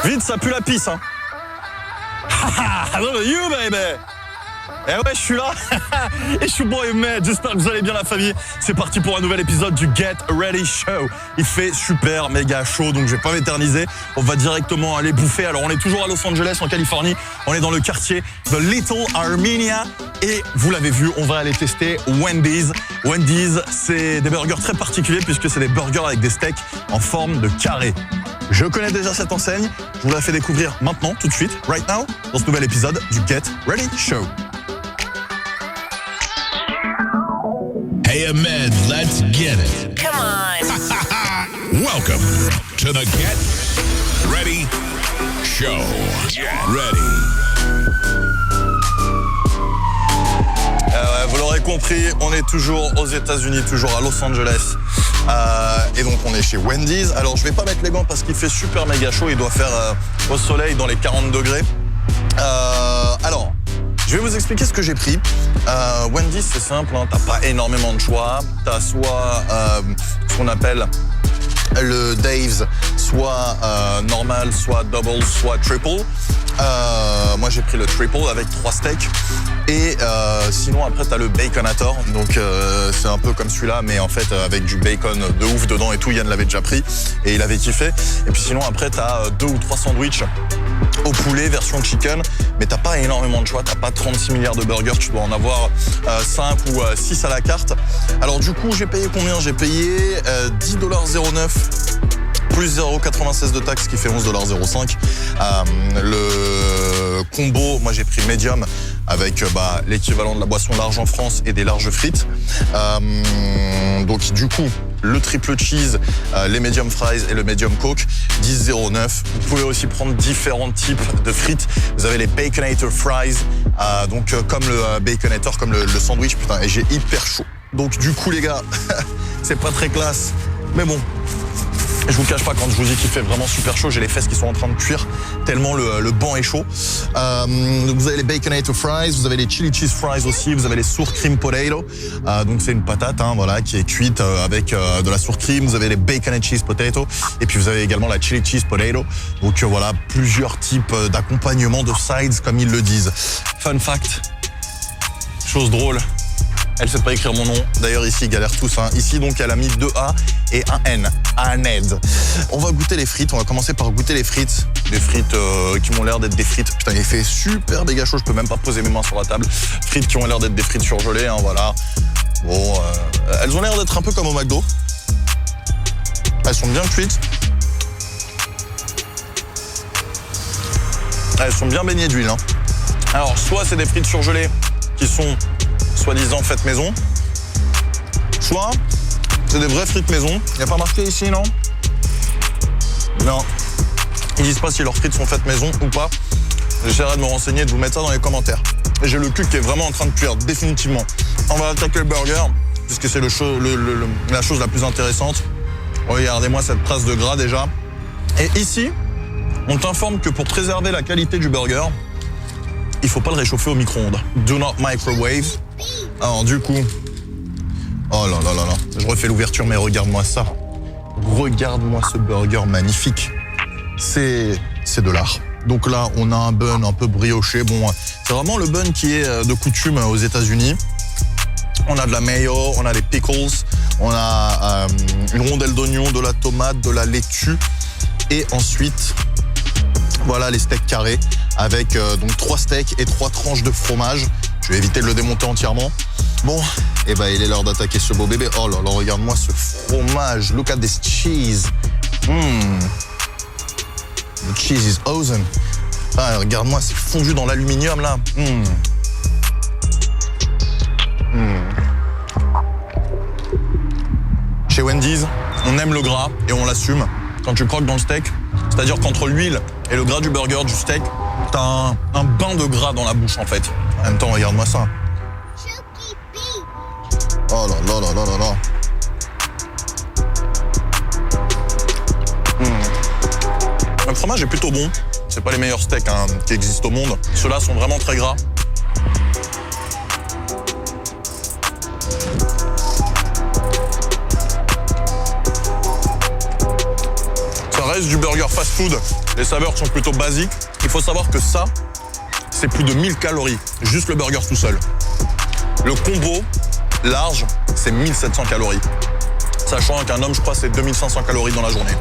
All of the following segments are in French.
Vite, ça pue la pisse, hein. I love you, baby. Eh ouais, je suis là. Et je suis boy mad. J'espère que vous allez bien, la famille. C'est parti pour un nouvel épisode du Get Ready Show. Il fait super méga chaud, donc je vais pas m'éterniser. On va directement aller bouffer. Alors, on est toujours à Los Angeles, en Californie. On est dans le quartier de Little Armenia. Et vous l'avez vu, on va aller tester Wendy's. Wendy's, c'est des burgers très particuliers puisque c'est des burgers avec des steaks en forme de carré. Je connais déjà cette enseigne. Je vous la fais découvrir maintenant, tout de suite, right now, dans ce nouvel épisode du Get Ready Show. Hey, Ahmed, let's get it. Come on. Welcome to the Get Ready Show. Get ready. Vous l'aurez compris, on est toujours aux États-Unis, toujours à Los Angeles. Et donc on est chez Wendy's. Alors je vais pas mettre les gants parce qu'il fait super méga chaud. Il doit faire au soleil dans les 40 degrés. Alors, je vais vous expliquer ce que j'ai pris. Wendy's, c'est simple, hein, t'as pas énormément de choix. T'as soit ce qu'on appelle le Dave's, soit normal, soit double, soit triple. Moi j'ai pris le triple avec 3 steaks. Et sinon après t'as le Baconator, donc c'est un peu comme celui-là mais en fait avec du bacon de ouf dedans et tout. Yann l'avait déjà pris et il avait kiffé. Et puis sinon après t'as 2 ou 3 sandwichs au poulet version chicken, mais t'as pas énormément de choix, t'as pas 36 milliards de burgers, tu dois en avoir 5 ou 6 à la carte. Alors du coup j'ai payé combien? J'ai payé $10.09 plus 0,96 de taxes qui fait $11.05. Le combo, moi j'ai pris medium avec l'équivalent de la boisson large en France et des larges frites. Donc du coup, le triple cheese, les medium fries et le medium coke, $10.09. Vous pouvez aussi prendre différents types de frites. Vous avez les Baconator fries, donc comme le Baconator, comme le sandwich, putain, et j'ai hyper chaud. Donc du coup les gars, c'est pas très classe, mais bon. Je vous cache pas, quand je vous dis qu'il fait vraiment super chaud, j'ai les fesses qui sont en train de cuire tellement le banc est chaud. Donc vous avez les Baconator fries, vous avez les chili cheese fries aussi, vous avez les sour cream potato. Donc c'est une patate, hein, voilà, qui est cuite avec de la sour cream. Vous avez les bacon and cheese potato et puis vous avez également la chili cheese potato. Donc voilà, plusieurs types d'accompagnement de sides comme ils le disent. Fun fact, chose drôle. Elle sait pas écrire mon nom. D'ailleurs, ici, ils galèrent tous. Hein. Ici, donc, elle a mis 2 A et un N. Ahmed. On va goûter les frites. On va commencer par goûter les frites. Des frites qui m'ont l'air d'être des frites. Putain, il fait super méga chaud. Je peux même pas poser mes mains sur la table. Frites qui ont l'air d'être des frites surgelées. Hein, voilà. Bon, elles ont l'air d'être un peu comme au McDo. Elles sont bien cuites. Elles sont bien baignées d'huile. Hein. Alors, soit c'est des frites surgelées qui sont soi-disant faites maison, soit c'est des vraies frites maison. Il n'y a pas marqué ici, non? Non. Ils disent pas si leurs frites sont faites maison ou pas. J'essaierai de me renseigner, de vous mettre ça dans les commentaires. Et j'ai le cul qui est vraiment en train de cuire, définitivement. On va attaquer le burger, puisque c'est la chose la plus intéressante. Regardez-moi cette trace de gras déjà. Et ici, on t'informe que pour préserver la qualité du burger, il faut pas le réchauffer au micro-ondes. Do not microwave. Alors du coup, oh là là là là, je refais l'ouverture, mais regarde-moi ça. Regarde-moi ce burger magnifique. C'est de l'art. Donc là, on a un bun un peu brioché. Bon, c'est vraiment le bun qui est de coutume aux États-Unis. On a de la mayo, on a des pickles, on a une rondelle d'oignon, de la tomate, de la laitue. Et ensuite, voilà les steaks carrés avec donc 3 steaks et 3 tranches de fromage. Je vais éviter de le démonter entièrement. Bon, et il est l'heure d'attaquer ce beau bébé. Oh là là, regarde-moi ce fromage. Look at this cheese. The cheese is awesome. Ah, regarde-moi, c'est fondu dans l'aluminium là. Chez Wendy's, on aime le gras et on l'assume. Quand tu croques dans le steak, c'est-à-dire qu'entre l'huile et le gras du burger, du steak, t'as un bain de gras dans la bouche en fait. En même temps, regarde-moi ça. Oh là là là là là là. Le fromage est plutôt bon. C'est pas les meilleurs steaks qui existent au monde. Ceux-là sont vraiment très gras. reste du burger fast-food. Les saveurs sont plutôt basiques. Il faut savoir que ça, c'est plus de 1000 calories. Juste le burger tout seul. Le combo large, c'est 1700 calories. Sachant qu'un homme, je crois, c'est 2500 calories dans la journée.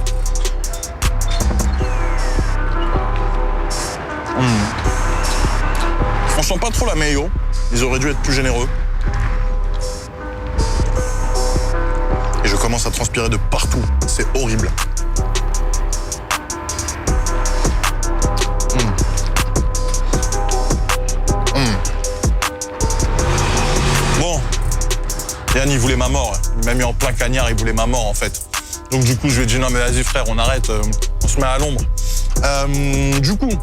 On sent pas trop la mayo. Ils auraient dû être plus généreux. Et je commence à transpirer de partout. C'est horrible. Bon, Yann, il voulait ma mort. Il m'a mis en plein cagnard, il voulait ma mort, en fait. Donc du coup, je lui ai dit, non mais vas-y frère, on arrête, on se met à l'ombre. Du coup,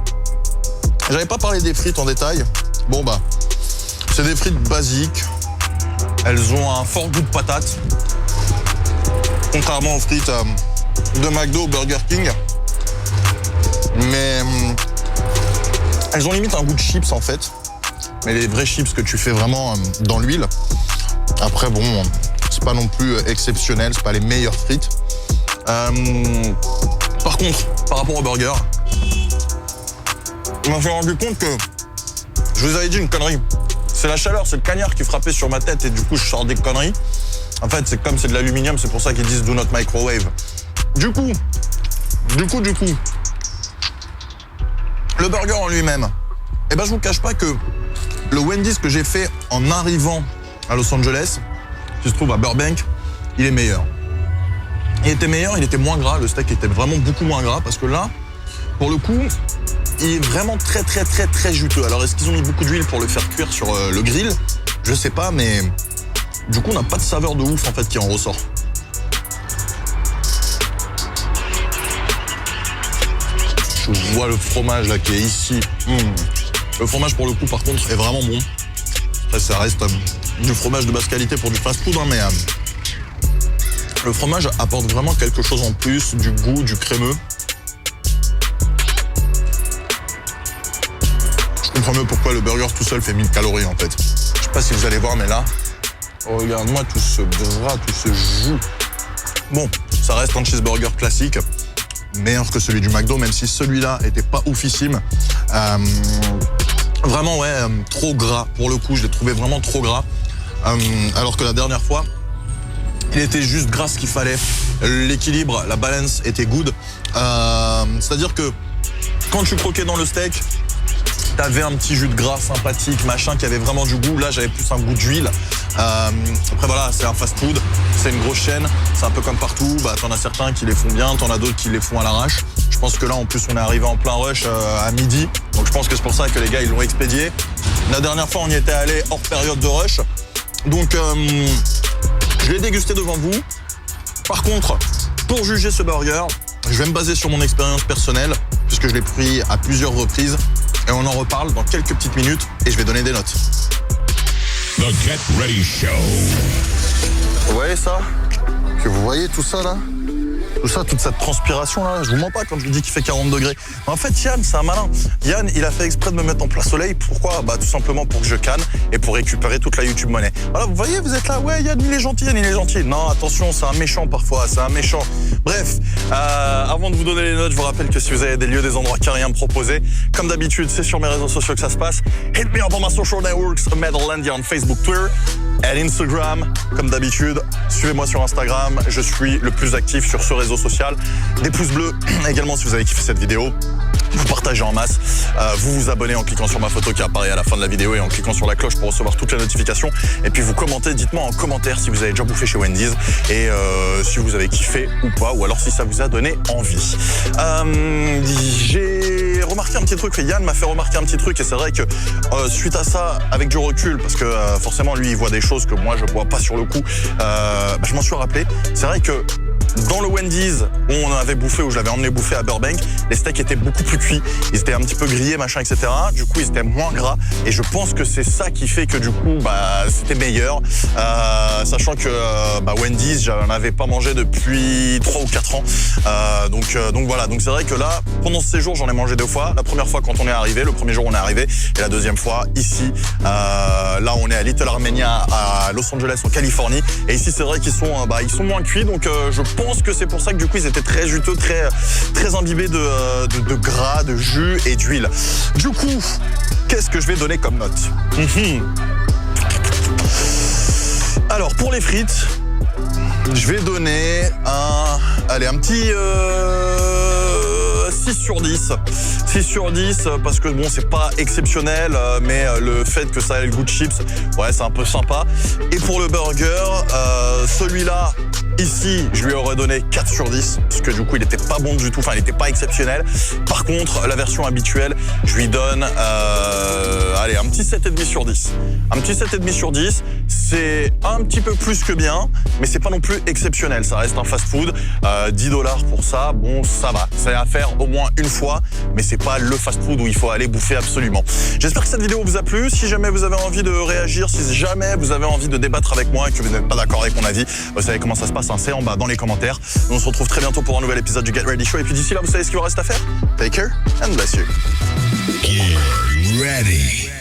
j'avais pas parlé des frites en détail. Bon bah, c'est des frites basiques. Elles ont un fort goût de patate. Contrairement aux frites de McDo ou Burger King. Mais elles ont limite un goût de chips en fait. Mais les vrais chips que tu fais vraiment dans l'huile. Après bon, c'est pas non plus exceptionnel, c'est pas les meilleures frites. Par contre, par rapport au burger, je m'en suis rendu compte que je vous avais dit une connerie. C'est la chaleur, c'est le cagnard qui frappait sur ma tête et du coup je sors des conneries. En fait, c'est comme c'est de l'aluminium, c'est pour ça qu'ils disent do not microwave. Du coup, le burger en lui-même, eh ben je vous cache pas que le Wendy's que j'ai fait en arrivant à Los Angeles, qui se trouve à Burbank, il est meilleur. Il était meilleur, il était moins gras, le steak était vraiment beaucoup moins gras parce que là, pour le coup, il est vraiment très juteux. Alors est-ce qu'ils ont mis beaucoup d'huile pour le faire cuire sur le grill? Je sais pas, mais du coup on n'a pas de saveur de ouf en fait qui en ressort. Je vois le fromage là qui est ici. Le fromage pour le coup par contre est vraiment bon. Après ça reste du fromage de basse qualité pour du fast-food, hein, mais le fromage apporte vraiment quelque chose en plus, du goût, du crémeux. Je comprends mieux pourquoi le burger tout seul fait 1000 calories en fait. Je sais pas si vous allez voir, mais là, regarde-moi tout ce gras, tout ce jus. Bon, ça reste un cheeseburger classique, meilleur que celui du McDo, même si celui-là était pas oufissime. Vraiment, ouais, trop gras. Pour le coup, je l'ai trouvé vraiment trop gras. Alors que la dernière fois, il était juste gras ce qu'il fallait. L'équilibre, la balance était good. C'est-à-dire que quand tu croquais dans le steak, t'avais un petit jus de gras sympathique, machin, qui avait vraiment du goût. Là, j'avais plus un goût d'huile. Après, voilà, c'est un fast-food, c'est une grosse chaîne. C'est un peu comme partout. Bah, t'en as certains qui les font bien, t'en as d'autres qui les font à l'arrache. Je pense que là, en plus, on est arrivé en plein rush à midi. Donc, je pense que c'est pour ça que les gars, ils l'ont expédié. La dernière fois, on y était allé hors période de rush. Donc, je l'ai dégusté devant vous. Par contre, pour juger ce burger, je vais me baser sur mon expérience personnelle, puisque je l'ai pris à plusieurs reprises. Et on en reparle dans quelques petites minutes et je vais donner des notes. The Get Ready Show. Vous voyez ça? Que vous voyez tout ça là? Tout ça, toute cette transpiration là, je vous mens pas quand je vous dis qu'il fait 40 degrés. En fait, Yann, c'est un malin. Yann, il a fait exprès de me mettre en plein soleil. Pourquoi? Bah tout simplement pour que je canne et pour récupérer toute la YouTube monnaie. Voilà, vous voyez, vous êtes là, ouais, Yann, il est gentil, Yann, il est gentil. Non, attention, c'est un méchant parfois, c'est un méchant. Bref, avant de vous donner les notes, je vous rappelle que si vous avez des lieux, des endroits carrés à me proposer, comme d'habitude, c'est sur mes réseaux sociaux que ça se passe. Hit me up on my social networks, Metallandia on Facebook, Twitter et Instagram. Comme d'habitude, suivez-moi sur Instagram, je suis le plus actif sur ce réseau social. Des pouces bleus également si vous avez kiffé cette vidéo. Vous partagez en masse, vous vous abonnez en cliquant sur ma photo qui apparaît à la fin de la vidéo et en cliquant sur la cloche pour recevoir toutes les notifications. Et puis vous commentez, dites-moi en commentaire si vous avez déjà bouffé chez Wendy's et si vous avez kiffé ou pas, ou alors si ça vous a donné envie. J'ai remarqué un petit truc, Yann m'a fait remarquer un petit truc et c'est vrai que suite à ça, avec du recul, parce que forcément lui il voit des choses que moi je vois pas sur le coup, je m'en suis rappelé. C'est vrai que dans le Wendy's où on avait bouffé, où je l'avais emmené bouffer à Burbank, les steaks étaient beaucoup plus cuits. Ils étaient un petit peu grillés, machin, etc. Du coup, ils étaient moins gras. Et je pense que c'est ça qui fait que du coup, c'était meilleur. Sachant que Wendy's, j'en avais pas mangé depuis 3 ou 4 ans. Donc voilà. Donc c'est vrai que là, pendant ce séjour, j'en ai mangé 2 fois. La première fois quand on est arrivé, le premier jour on est arrivé, et la deuxième fois ici. Là, on est à Little Armenia, à Los Angeles, en Californie. Et ici, c'est vrai qu'ils sont, ils sont moins cuits. Donc je pense que c'est pour ça que du coup ils étaient très juteux, très imbibés de gras, de jus et d'huile. Du coup, qu'est-ce que je vais donner comme note? Alors pour les frites, je vais donner un petit 6 sur 10. 6 sur 10 parce que bon, c'est pas exceptionnel, mais le fait que ça ait le goût de chips, ouais, c'est un peu sympa. Et pour le burger, celui-là, ici, je lui aurais donné 4 sur 10 parce que du coup, il était pas bon du tout, enfin, il était pas exceptionnel. Par contre, la version habituelle, je lui donne un petit 7,5 sur 10. Un petit 7,5 sur 10, c'est un petit peu plus que bien, mais c'est pas non plus exceptionnel. Ça reste un fast-food, $10 pour ça, bon, ça va. C'est à faire au moins une fois, mais c'est pas le fast-food où il faut aller bouffer absolument. J'espère que cette vidéo vous a plu. Si jamais vous avez envie de réagir, si jamais vous avez envie de débattre avec moi et que vous n'êtes pas d'accord avec mon avis, vous savez comment ça se passe, hein, c'est en bas dans les commentaires. On se retrouve très bientôt pour un nouvel épisode du Get Ready Show. Et puis d'ici là, vous savez ce qu'il vous reste à faire? Take care and bless you. Get ready.